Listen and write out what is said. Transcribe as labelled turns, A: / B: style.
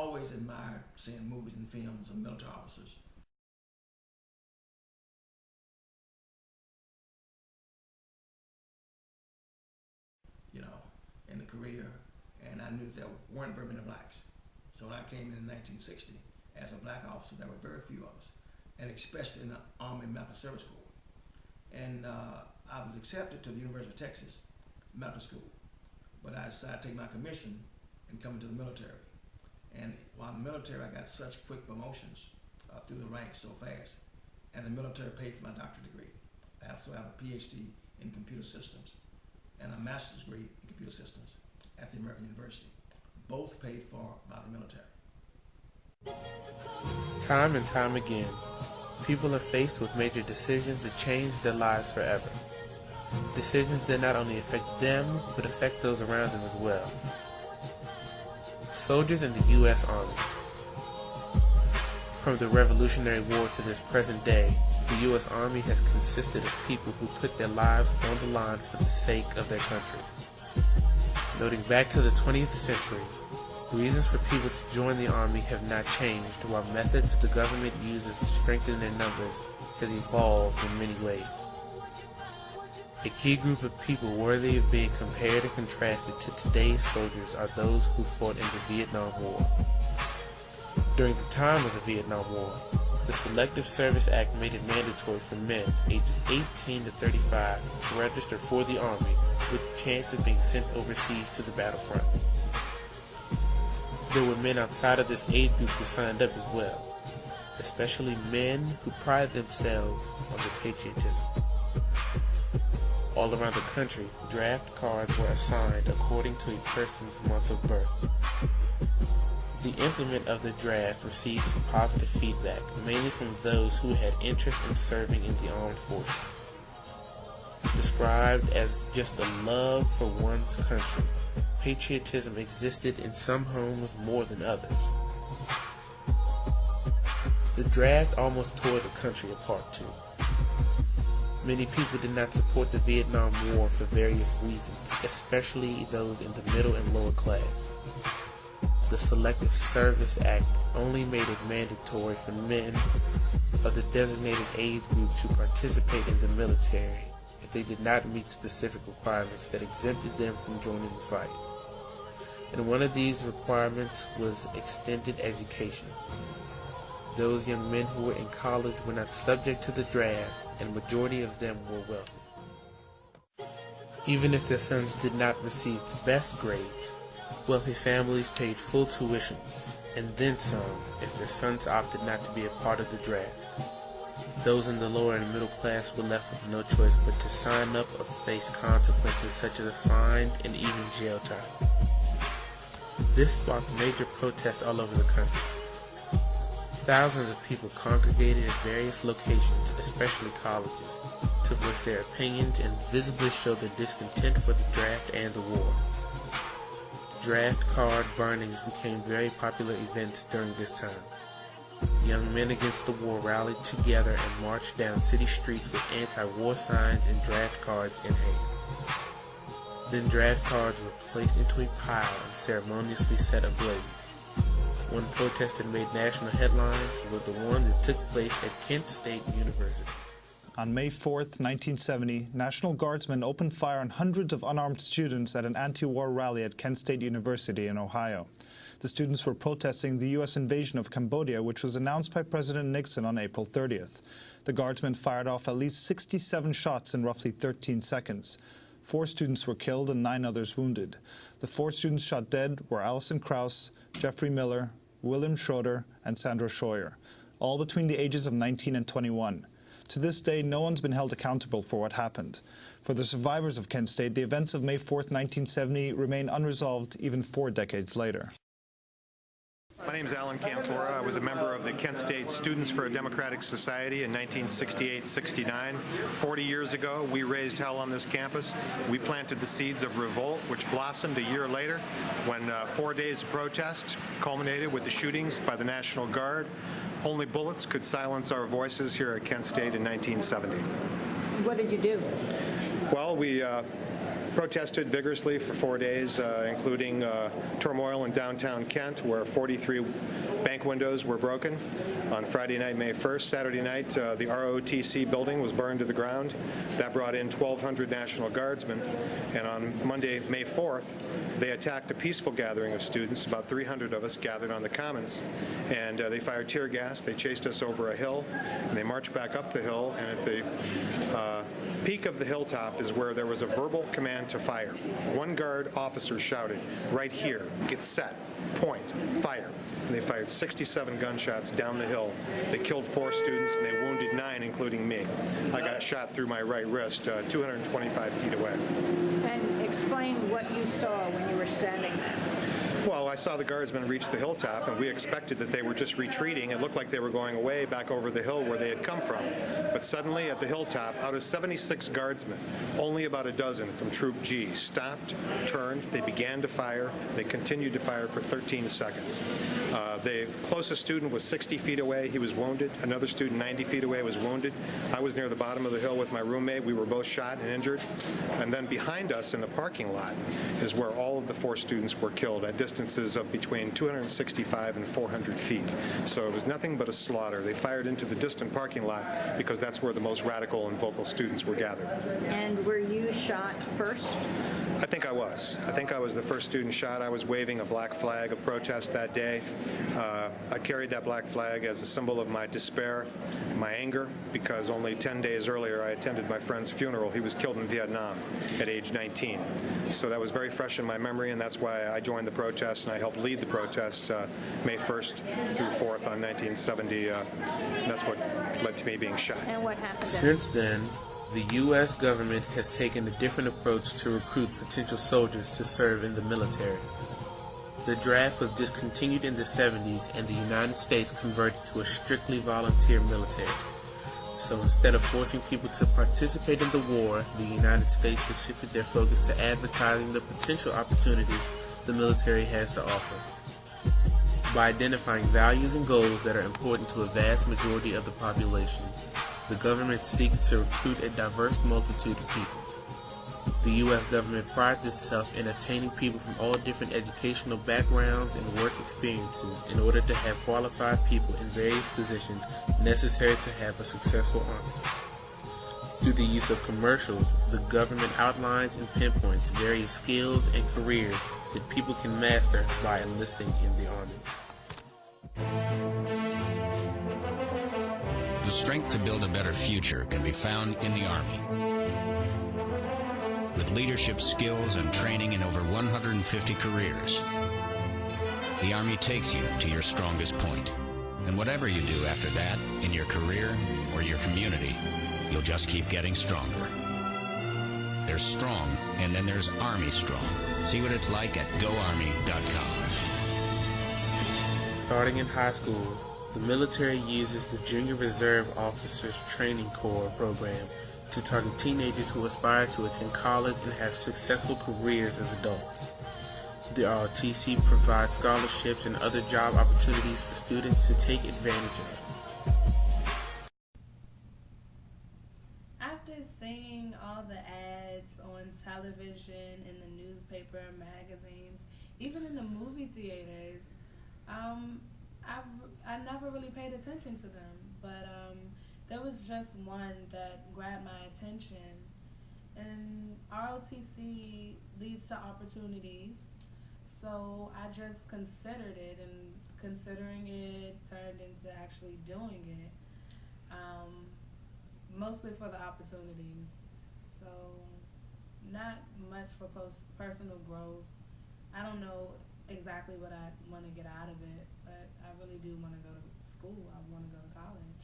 A: always admired seeing movies and films of military officers. You know, in the career, and I knew there weren't very many blacks. So when I came in 1960, as a black officer, there were very few of us, and especially in the Army Medical Service Corps. And I was accepted to the University of Texas Medical School, but I decided to take my commission and come into the military. And while in the military, I got such quick promotions through the ranks so fast, and the military paid for my doctorate degree. I also have a PhD in computer systems and a master's degree in computer systems at the American University, both paid for by the military.
B: Time and time again, people are faced with major decisions that change their lives forever. Decisions that not only affect them, but affect those around them as well. Soldiers in the U.S. Army. From the Revolutionary War to this present day, the U.S. Army has consisted of people who put their lives on the line for the sake of their country. Noting back to the 20th century, reasons for people to join the Army have not changed, while methods the government uses to strengthen their numbers has evolved in many ways. A key group of people worthy of being compared and contrasted to today's soldiers are those who fought in the Vietnam War. During the time of the Vietnam War, the Selective Service Act made it mandatory for men ages 18 to 35 to register for the Army with the chance of being sent overseas to the battlefront. There were men outside of this age group who signed up as well, especially men who pride themselves on their patriotism. All around the country, draft cards were assigned according to a person's month of birth. The implement of the draft received some positive feedback, mainly from those who had interest in serving in the armed forces. Described as just a love for one's country, patriotism existed in some homes more than others. The draft almost tore the country apart too. Many people did not support the Vietnam War for various reasons, especially those in the middle and lower class. The Selective Service Act only made it mandatory for men of the designated age group to participate in the military if they did not meet specific requirements that exempted them from joining the fight. And one of these requirements was extended education. Those young men who were in college were not subject to the draft, and majority of them were wealthy. Even if their sons did not receive the best grades, wealthy families paid full tuitions, and then some if their sons opted not to be a part of the draft. Those in the lower and middle class were left with no choice but to sign up or face consequences such as a fine and even jail time. This sparked major protests all over the country. Thousands of people congregated at various locations, especially colleges, to voice their opinions and visibly show their discontent for the draft and the war. Draft card burnings became very popular events during this time. Young men against the war rallied together and marched down city streets with anti-war signs and draft cards in hand. Then draft cards were placed into a pile and ceremoniously set ablaze. One protest that made national headlines was the one that took place at Kent State University.
C: On May 4th, 1970, National Guardsmen opened fire on hundreds of unarmed students at an anti-war rally at Kent State University in Ohio. The students were protesting the U.S. invasion of Cambodia, which was announced by President Nixon on April 30th. The Guardsmen fired off at least 67 shots in roughly 13 seconds. 4 students were killed and 9 others wounded. The 4 students shot dead were Allison Krauss, Jeffrey Miller, William Schroeder, and Sandra Scheuer, all between the ages of 19 and 21. To this day, no one's been held accountable for what happened. For the survivors of Kent State, the events of May 4th, 1970 remain unresolved even 4 decades later.
D: My name is Alan Camphora. I was a member of the Kent State Students for a Democratic Society in 1968-69. 40 years ago, we raised hell on this campus. We planted the seeds of revolt, which blossomed a year later when 4 days of protest culminated with the shootings by the National Guard. Only bullets could silence our voices here at Kent State in 1970.
E: What did you do?
D: Well, we protested vigorously for 4 days, including turmoil in downtown Kent, where 43 bank windows were broken on Friday night, May 1st. Saturday night, the ROTC building was burned to the ground. That brought in 1,200 National Guardsmen. And on Monday, May 4th, they attacked a peaceful gathering of students. About 300 of us gathered on the Commons, and they fired tear gas. They chased us over a hill, and they marched back up the hill, and at the peak of the hilltop is where there was a verbal command to fire. One guard officer shouted, "Right here, get set, point, fire." And they fired 67 gunshots down the hill. They killed 4 students, and they wounded 9, including me. I got shot through my right wrist, 225 feet away.
E: And explain what you saw when you were standing there.
D: Well, I saw the guardsmen reach the hilltop, and we expected that they were just retreating. It looked like they were going away back over the hill where they had come from. But suddenly, at the hilltop, out of 76 guardsmen, only about a dozen from Troop G stopped, turned, they began to fire. They continued to fire for 13 seconds. The closest student was 60 feet away. He was wounded. Another student 90 feet away was wounded. I was near the bottom of the hill with my roommate. We were both shot and injured. And then behind us in the parking lot is where all of the 4 students were killed at distances of between 265 and 400 feet. So it was nothing but a slaughter. They fired into the distant parking lot because that's where the most radical and vocal students were gathered.
E: And were you shot first?
D: I think I was. I think I was the first student shot. I was waving a black flag of protest that day. I carried that black flag as a symbol of my despair, my anger, because only 10 days earlier I attended my friend's funeral. He was killed in Vietnam at age 19. So that was very fresh in my memory, and that's why I joined the protests, and I helped lead the protests May 1st through 4th on 1970. And that's what led to me being shot.
E: And what happened then?
B: Since then, the U.S. government has taken a different approach to recruit potential soldiers to serve in the military. The draft was discontinued in the 70s, and the United States converted to a strictly volunteer military. So instead of forcing people to participate in the war, the United States has shifted their focus to advertising the potential opportunities the military has to offer. By identifying values and goals that are important to a vast majority of the population, the government seeks to recruit a diverse multitude of people. The U.S. government prides itself in attaining people from all different educational backgrounds and work experiences in order to have qualified people in various positions necessary to have a successful army. Through the use of commercials, the government outlines and pinpoints various skills and careers that people can master by enlisting in the Army.
F: The strength to build a better future can be found in the Army. With leadership skills and training in over 150 careers, the Army takes you to your strongest point. And whatever you do after that, in your career or your community, you'll just keep getting stronger. There's strong, and then there's Army Strong. See what it's like at GoArmy.com.
B: Starting in high school, the military uses the Junior Reserve Officers Training Corps program to target teenagers who aspire to attend college and have successful careers as adults. The ROTC provides scholarships and other job opportunities for students to take advantage of.
G: After seeing all the ads on television, in the newspaper, magazines, even in the movie theaters, I never really paid attention to them, but there was just one that grabbed my attention. And ROTC leads to opportunities, so I just considered it, and considering it turned into actually doing it, mostly for the opportunities. So not much for personal growth. I don't know exactly what I want to get out of it, but I really do want to go to school. I want to go to college.